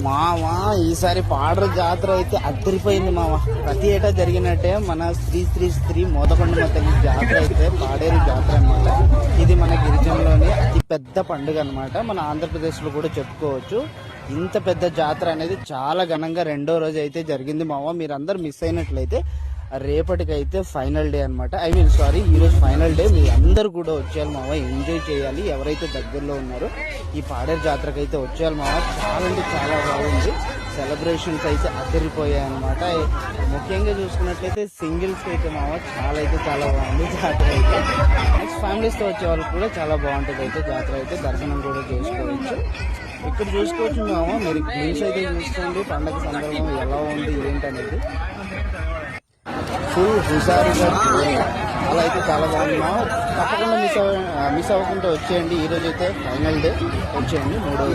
మావా ఈసారి పాడరు జాతర అయితే అద్దరిపోయింది మావా. ప్రతి ఏటా జరిగినట్టే మన శ్రీ మోదకొండమ్మ తల్లి జాతర అయితే పాడేరు జాతర అన్నమాట. ఇది మన గిరిజనలోని అతి పెద్ద పండుగ అన్నమాట. మన ఆంధ్రప్రదేశ్ లో కూడా చెప్పుకోవచ్చు. ఇంత పెద్ద జాతర అనేది చాలా ఘనంగా రెండో రోజు అయితే జరిగింది మావా. మీరందరూ మిస్ అయినట్లయితే రేపటికైతే ఫైనల్ డే అనమాట. ఈ రోజు ఫైనల్ డే. మీరు అందరు కూడా వచ్చేయాలి మావా, ఎంజాయ్ చేయాలి. ఎవరైతే దగ్గరలో ఉన్నారో ఈ పాడేరు జాతరకి అయితే వచ్చేయాలి మావా. చాలా అంటే చాలా బాగుంది. సెలబ్రేషన్స్ అయితే అదిరిపోయాయి అనమాట. ముఖ్యంగా చూసుకున్నట్లయితే సింగిల్స్ అయితే మావా చాలా బాగుంది జాతర అయితే. నెక్స్ట్ ఫ్యామిలీస్తో వచ్చే వాళ్ళకి కూడా చాలా బాగుంటుంది అయితే జాతర అయితే. దర్శనం కూడా చేసుకోవచ్చు. ఇక్కడ చూసుకోవచ్చు మావా, మీరు క్లీన్స్ అయితే చూసుకోండి. పండగ సందర్భం ఎలా ఉంది ఏంటనేది ఫుల్ హుషారుగా చాలా అయితే చాలా బాగుంది. తప్పకుండా మిస్ అవ్వకుండా వచ్చేయండి. ఈరోజు అయితే ఫైనల్ డే, వచ్చేయండి 3వ